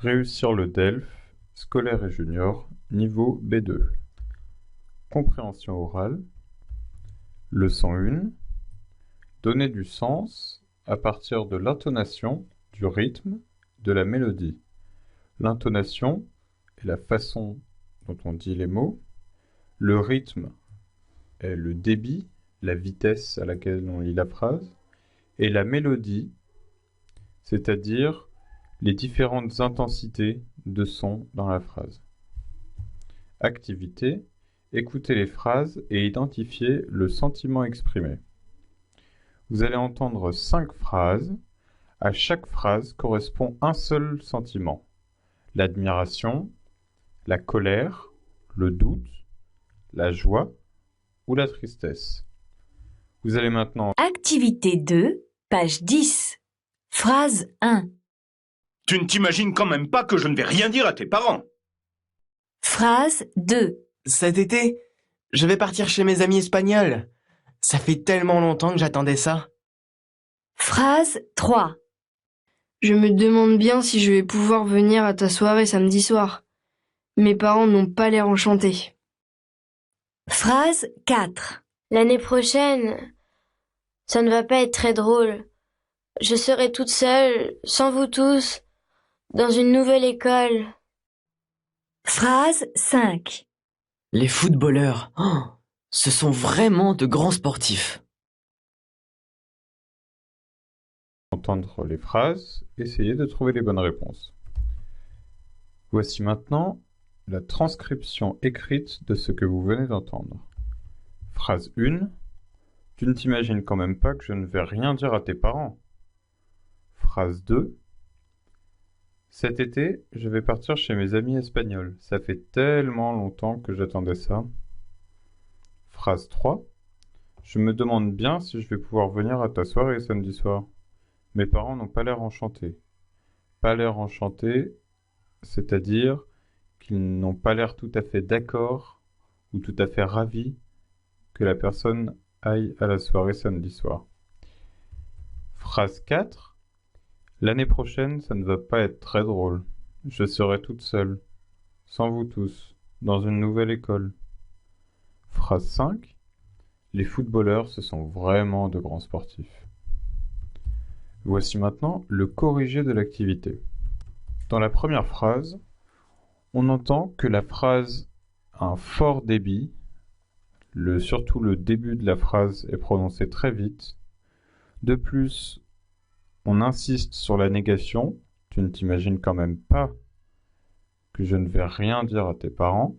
Réussir le DELF, scolaire et junior, niveau B2. Compréhension orale. Leçon 1. Donner du sens à partir de l'intonation, du rythme, de la mélodie. L'intonation est la façon dont on dit les mots. Le rythme est le débit, la vitesse à laquelle on lit la phrase. Et la mélodie, c'est-à-dire les différentes intensités de son dans la phrase. Activité. Écoutez les phrases et identifiez le sentiment exprimé. Vous allez entendre 5 phrases. À chaque phrase correspond un seul sentiment. L'admiration, la colère, le doute, la joie ou la tristesse. Vous allez maintenant... Activité 2, page 10. Phrase 1. Tu ne t'imagines quand même pas que je ne vais rien dire à tes parents. Phrase 2. Cet été, je vais partir chez mes amis espagnols. Ça fait tellement longtemps que j'attendais ça. Phrase 3. Je me demande bien si je vais pouvoir venir à ta soirée samedi soir. Mes parents n'ont pas l'air enchantés. Phrase 4. L'année prochaine, ça ne va pas être très drôle. Je serai toute seule, sans vous tous, dans une nouvelle école. Phrase 5. Les footballeurs, ce sont vraiment de grands sportifs. Entendre les phrases, essayez de trouver les bonnes réponses. Voici maintenant la transcription écrite de ce que vous venez d'entendre. Phrase 1. Tu ne t'imagines quand même pas que je ne vais rien dire à tes parents. Phrase 2. Cet été, je vais partir chez mes amis espagnols. Ça fait tellement longtemps que j'attendais ça. Phrase 3. Je me demande bien si je vais pouvoir venir à ta soirée samedi soir. Mes parents n'ont pas l'air enchantés. Pas l'air enchantés, c'est-à-dire qu'ils n'ont pas l'air tout à fait d'accord ou tout à fait ravis que la personne aille à la soirée samedi soir. Phrase 4. L'année prochaine, ça ne va pas être très drôle. Je serai toute seule, sans vous tous, dans une nouvelle école. Phrase 5. Les footballeurs, ce sont vraiment de grands sportifs. Voici maintenant le corrigé de l'activité. Dans la première phrase, on entend que la phrase a un fort débit. Surtout le début de la phrase est prononcé très vite. De plus, on insiste sur la négation. Tu ne t'imagines quand même pas que je ne vais rien dire à tes parents.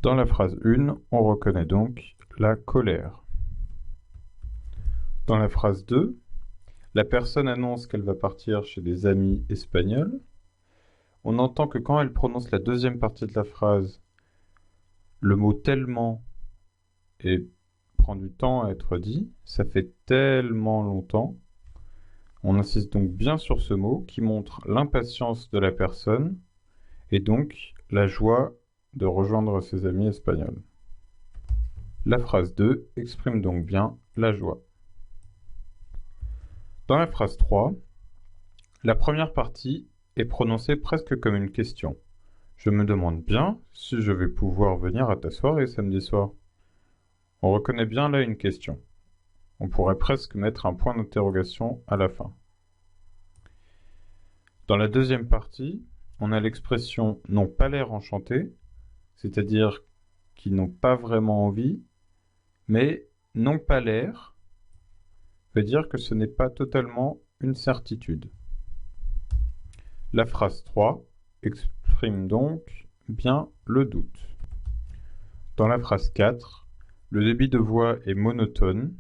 Dans la phrase 1, on reconnaît donc la colère. Dans la phrase 2, la personne annonce qu'elle va partir chez des amis espagnols. On entend que quand elle prononce la deuxième partie de la phrase, le mot tellement prend du temps à être dit. Ça fait tellement longtemps. On insiste donc bien sur ce mot qui montre l'impatience de la personne et donc la joie de rejoindre ses amis espagnols. La phrase 2 exprime donc bien la joie. Dans la phrase 3, la première partie est prononcée presque comme une question. Je me demande bien si je vais pouvoir venir à ta soirée samedi soir. On reconnaît bien là une question. On pourrait presque mettre un point d'interrogation à la fin. Dans la deuxième partie, on a l'expression « n'ont pas l'air enchantés », c'est-à-dire qu'ils n'ont pas vraiment envie, mais « n'ont pas l'air » veut dire que ce n'est pas totalement une certitude. La phrase 3 exprime donc bien le doute. Dans la phrase 4, le débit de voix est monotone.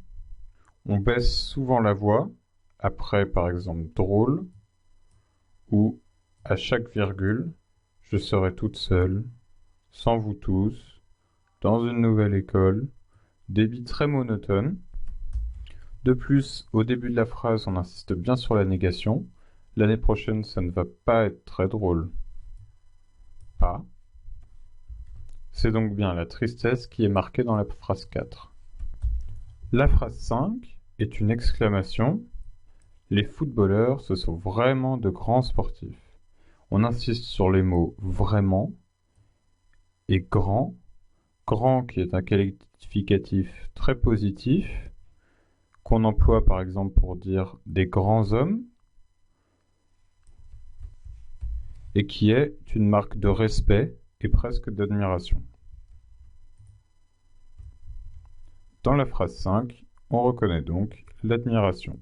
On baisse souvent la voix, après par exemple drôle, ou à chaque virgule, je serai toute seule, sans vous tous, dans une nouvelle école, débit très monotone. De plus, au début de la phrase, on insiste bien sur la négation. L'année prochaine, ça ne va pas être très drôle. Pas. C'est donc bien la tristesse qui est marquée dans la phrase 4. La phrase 5 est une exclamation. Les footballeurs, ce sont vraiment de grands sportifs. On insiste sur les mots vraiment et grand. Grand qui est un qualificatif très positif qu'on emploie par exemple pour dire des grands hommes et qui est une marque de respect et presque d'admiration. Dans la phrase 5, on reconnaît donc l'admiration.